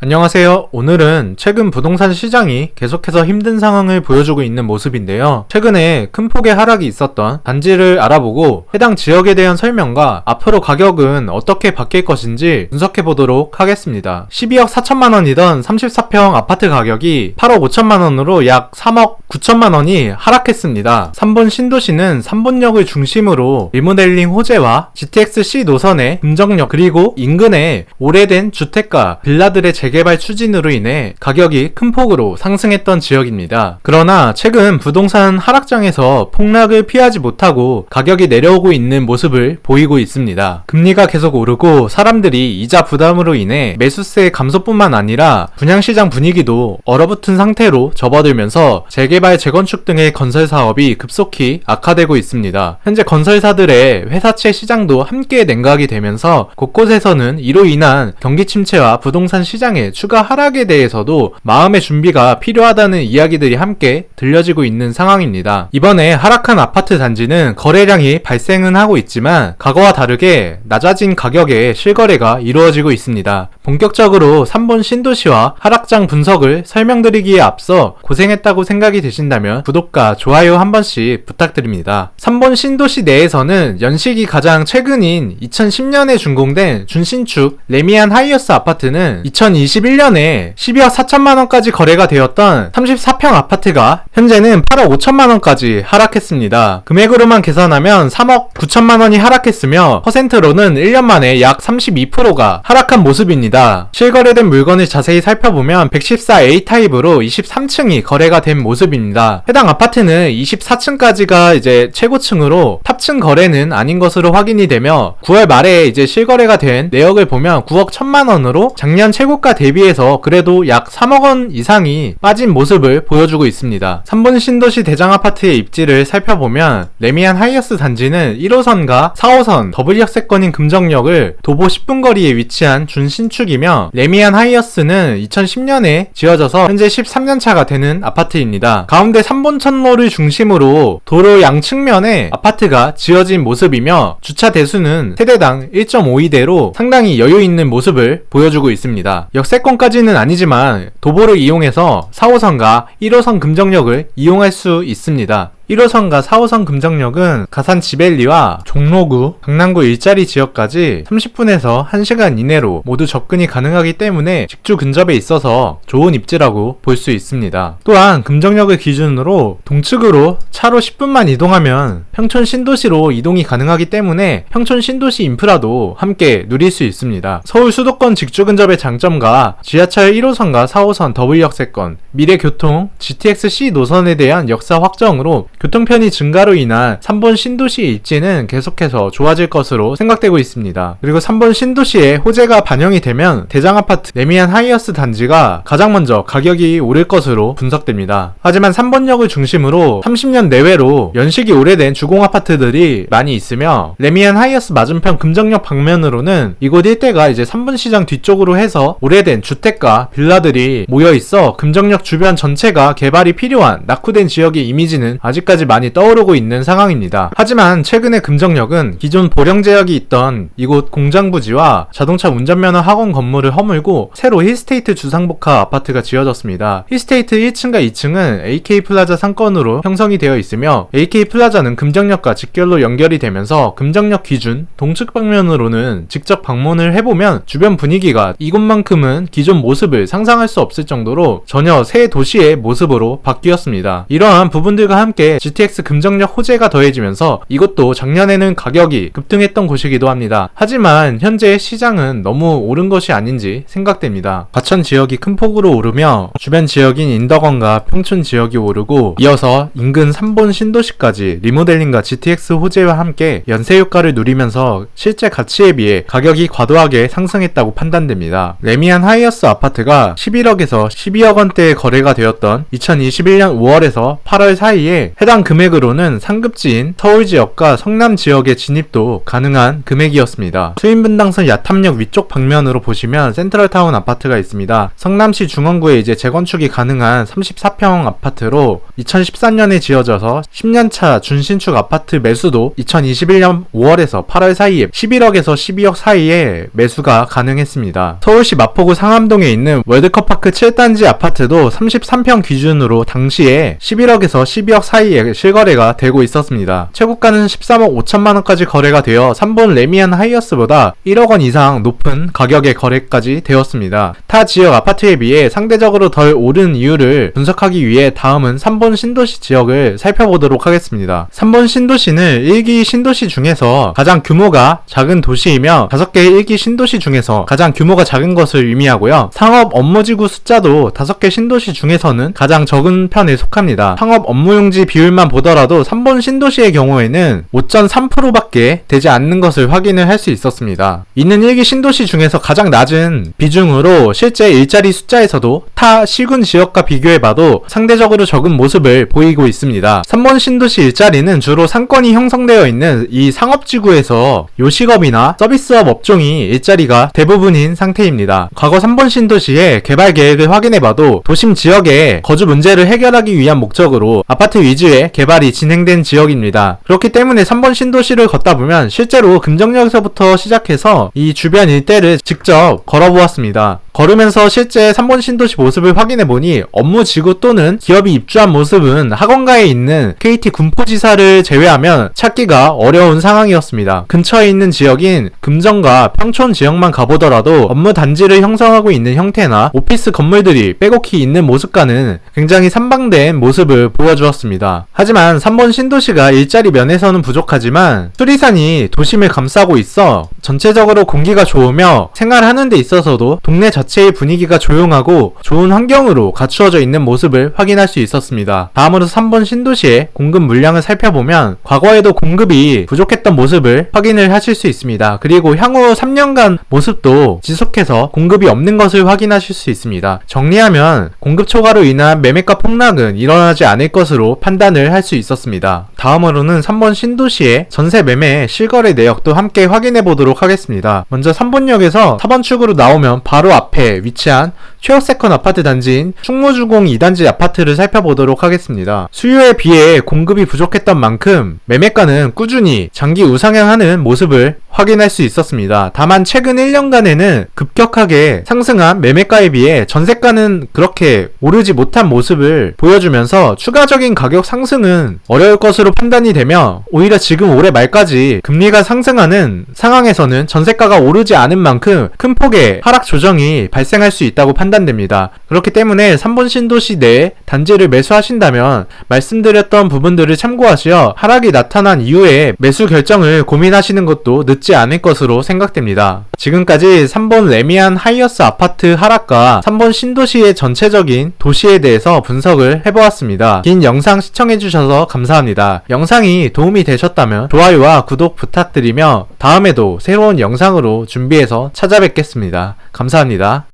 안녕하세요. 오늘은 최근 부동산 시장이 계속해서 힘든 상황을 보여주고 있는 모습인데요. 최근에 큰 폭의 하락이 있었던 단지를 알아보고 해당 지역에 대한 설명과 앞으로 가격은 어떻게 바뀔 것인지 분석해 보도록 하겠습니다. 12억 4천만 원이던 34평 아파트 가격이 8억 5천만 원으로 약 3억 9천만 원이 하락했습니다. 3번 신도시는 3번역을 중심으로 리모델링 호재와 GTX-C 노선의 금정역 그리고 인근에 오래된 주택가, 빌라들의 재개발 추진으로 인해 가격이 큰 폭으로 상승했던 지역입니다. 그러나 최근 부동산 하락장에서 폭락을 피하지 못하고 가격이 내려오고 있는 모습을 보이고 있습니다. 금리가 계속 오르고 사람들이 이자 부담으로 인해 매수세 감소뿐만 아니라 분양시장 분위기도 얼어붙은 상태로 접어들면서 재개발, 재건축 등의 건설 사업이 급속히 악화되고 있습니다. 현재 건설사들의 회사채 시장도 함께 냉각이 되면서 곳곳에서는 이로 인한 경기 침체와 부동산 시장의 추가 하락에 대해서도 마음의 준비가 필요하다는 이야기들이 함께 들려지고 있는 상황입니다. 이번에 하락한 아파트 단지는 거래량이 발생은 하고 있지만 과거와 다르게 낮아진 가격에 실거래가 이루어지고 있습니다. 본격적으로 3번 신도시와 하락장 분석을 설명드리기에 앞서 고생했다고 생각이 되신다면 구독과 좋아요 한 번씩 부탁드립니다. 3번 신도시 내에서는 연식이 가장 최근인 2010년에 준공된 준신축 레미안 하이어스 아파트는 2021년에 12억 4천만원까지 거래가 되었던 34평 아파트가 현재는 8억 5천만원까지 하락했습니다. 금액으로만 계산하면 3억 9천만원이 하락했으며 퍼센트로는 1년 만에 약 32%가 하락한 모습입니다. 실거래된 물건을 자세히 살펴보면 114A 타입으로 23층이 거래가 된 모습입니다. 해당 아파트는 24층까지가 이제 최고층으로 탑층 거래는 아닌 것으로 확인이 되며 9월 말에 이제 실거래가 된 내역을 보면 9억 1천만원으로 작년 최고가 대비해서 그래도 약 3억 원 이상이 빠진 모습을 보여주고 있습니다. 3번 신도시 대장아파트의 입지를 살펴보면 레미안 하이어스 단지는 1호선과 4호선 더블역세권인 금정역을 도보 10분 거리에 위치한 준신축이며 레미안 하이어스는 2010년에 지어져서 현재 13년차가 되는 아파트입니다. 가운데 3번천로를 중심으로 도로 양측면에 아파트가 지어진 모습이며 주차 대수는 세대당 1.52대로 상당히 여유있는 모습을 보여주고 있습니다. 역세권까지는 아니지만 도보를 이용해서 4호선과 1호선 금정역을 이용할 수 있습니다. 1호선과 4호선 금정역은 가산 지벨리와 종로구, 강남구 일자리 지역까지 30분에서 1시간 이내로 모두 접근이 가능하기 때문에 직주 근접에 있어서 좋은 입지라고 볼 수 있습니다. 또한 금정역을 기준으로 동측으로 차로 10분만 이동하면 평촌 신도시로 이동이 가능하기 때문에 평촌 신도시 인프라도 함께 누릴 수 있습니다. 서울 수도권 직주 근접의 장점과 지하철 1호선과 4호선 더블역세권, 미래교통, GTX-C 노선에 대한 역사 확정으로 교통편의 증가로 인한 3번 신도시의 입지는 계속해서 좋아질 것으로 생각되고 있습니다. 그리고 3번 신도시의 호재가 반영이 되면 대장아파트 레미안 하이어스 단지가 가장 먼저 가격이 오를 것으로 분석됩니다. 하지만 3번역을 중심으로 30년 내외로 연식이 오래된 주공아파트들이 많이 있으며 레미안 하이어스 맞은편 금정역 방면으로는 이곳 일대가 이제 3번 시장 뒤쪽으로 해서 오래된 주택가, 빌라들이 모여있어 금정역 주변 전체가 개발이 필요한 낙후된 지역의 이미지는 아직까지 많이 떠오르고 있는 상황입니다. 하지만 최근에 금정역은 기존 보령 제약이 있던 이곳 공장부지와 자동차 운전면허 학원 건물을 허물고 새로 힐스테이트 주상복합 아파트가 지어졌습니다. 힐스테이트 1층과 2층은 AK 플라자 상권으로 형성이 되어 있으며 AK 플라자는 금정역과 직결로 연결이 되면서 금정역 기준 동측 방면으로는 직접 방문을 해보면 주변 분위기가 이곳만큼은 기존 모습을 상상할 수 없을 정도로 전혀 새 도시의 모습으로 바뀌었습니다. 이러한 부분들과 함께 GTX 금정역 호재가 더해지면서 이것도 작년에는 가격이 급등했던 곳이기도 합니다. 하지만 현재 시장은 너무 오른 것이 아닌지 생각됩니다. 과천 지역이 큰 폭으로 오르며 주변 지역인 인덕원과 평촌 지역이 오르고 이어서 인근 3번 신도시까지 리모델링과 GTX 호재와 함께 연쇄 효과를 누리면서 실제 가치에 비해 가격이 과도하게 상승했다고 판단됩니다. 레미안 하이어스 아파트가 11억에서 12억 원대에 거래가 되었던 2021년 5월에서 8월 사이에 해당 해당 금액으로는 상급지인 서울지역과 성남지역의 진입도 가능한 금액이었습니다. 수인분당선 야탐역 위쪽 방면으로 보시면 센트럴타운 아파트가 있습니다. 성남시 중원구에 이제 재건축이 가능한 34평 아파트로 2014년에 지어져서 10년차 준신축 아파트 매수도 2021년 5월에서 8월 사이에 11억에서 12억 사이에 매수가 가능했습니다. 서울시 마포구 상암동에 있는 월드컵파크 7단지 아파트도 33평 기준으로 당시에 11억에서 12억 사이에 실거래가 되고 있었습니다. 최고가는 13억 5천만원까지 거래가 되어 3본 레미안 하이어스보다 1억원 이상 높은 가격의 거래까지 되었습니다. 타 지역 아파트에 비해 상대적으로 덜 오른 이유를 분석하기 위해 다음은 3본 신도시 지역을 살펴보도록 하겠습니다. 3본 신도시는 1기 신도시 중에서 가장 규모가 작은 도시이며 5개의 1기 신도시 중에서 가장 규모가 작은 것을 의미하고요. 상업 업무지구 숫자도 5개 신도시 중에서는 가장 적은 편에 속합니다. 상업 업무용지 비율만 보더라도 3본 신도시의 경우에는 5.3%밖에 되지 않는 것을 확인을 할 수 있었습니다. 이는 1기 신도시 중에서 가장 낮은 비중으로 실제 일자리 숫자에서도 타 시군 지역과 비교해봐도 상대적으로 적은 모습을 보이고 있습니다. 3번 신도시 일자리는 주로 상권이 형성되어 있는 이 상업지구에서 요식업이나 서비스업 업종이 일자리가 대부분인 상태입니다. 과거 3번 신도시의 개발 계획을 확인해봐도 도심 지역의 거주 문제를 해결하기 위한 목적으로 아파트 위주의 개발이 진행된 지역입니다. 그렇기 때문에 3번 신도시를 걷다 보면 실제로 금정역에서부터 시작해서 이 주변 일대를 직접 걸어보았습니다. 걸으면서 실제 3번 신도시 모습을 확인해보니 업무지구 또는 기업이 입주한 모습은 학원가에 있는 KT 군포지사를 제외하면 찾기가 어려운 상황이었습니다. 근처에 있는 지역인 금정과 평촌 지역만 가보더라도 업무 단지를 형성하고 있는 형태나 오피스 건물들이 빼곡히 있는 모습과는 굉장히 상반된 모습을 보여주었습니다. 하지만 3번 신도시가 일자리 면에서는 부족하지만 수리산이 도심을 감싸고 있어 전체적으로 공기가 좋으며 생활하는 데 있어서도 동네 자체의 분위기가 조용하고 좋은 환경으로 갖추어져 있는 모습을 확인할 수 있었습니다. 다음으로 3번 신도시의 공급 물량을 살펴보면 과거에도 공급이 부족했던 모습을 확인을 하실 수 있습니다. 그리고 향후 3년간 모습도 지속해서 공급이 없는 것을 확인하실 수 있습니다. 정리하면 공급 초과로 인한 매매가 폭락은 일어나지 않을 것으로 판단을 할 수 있었습니다. 다음으로는 3번 신도시의 전세 매매 실거래 내역도 함께 확인해 보도록 하겠습니다. 먼저 3번역에서 4번 축으로 나오면 바로 앞에 위치한 최호 세컨 아파트 단지인 충무주공 2단지 아파트를 살펴보도록 하겠습니다. 수요에 비해 공급이 부족했던 만큼 매매가는 꾸준히 장기 우상향하는 모습을 확인할 수 있었습니다. 다만 최근 1년간에는 급격하게 상승한 매매가에 비해 전세가는 그렇게 오르지 못한 모습을 보여주면서 추가적인 가격 상승은 어려울 것으로 판단이 되며 오히려 지금 올해 말까지 금리가 상승하는 상황에서는 전세가가 오르지 않은 만큼 큰 폭의 하락 조정이 발생할 수 있다고 판단됩니다. 그렇기 때문에 3번 신도시 내에 단지를 매수하신다면 말씀드렸던 부분들을 참고하시어 하락이 나타난 이후에 매수 결정을 고민하시는 것도 늦지 않을 것으로 생각됩니다. 지금까지 3번 레미안 하이어스 아파트 하락과 3번 신도시의 전체적인 도시에 대해서 분석을 해보았습니다. 긴 영상 시청해주셔서 감사합니다. 영상이 도움이 되셨다면 좋아요와 구독 부탁드리며 다음에도 새로운 영상으로 준비해서 찾아뵙겠습니다. 감사합니다.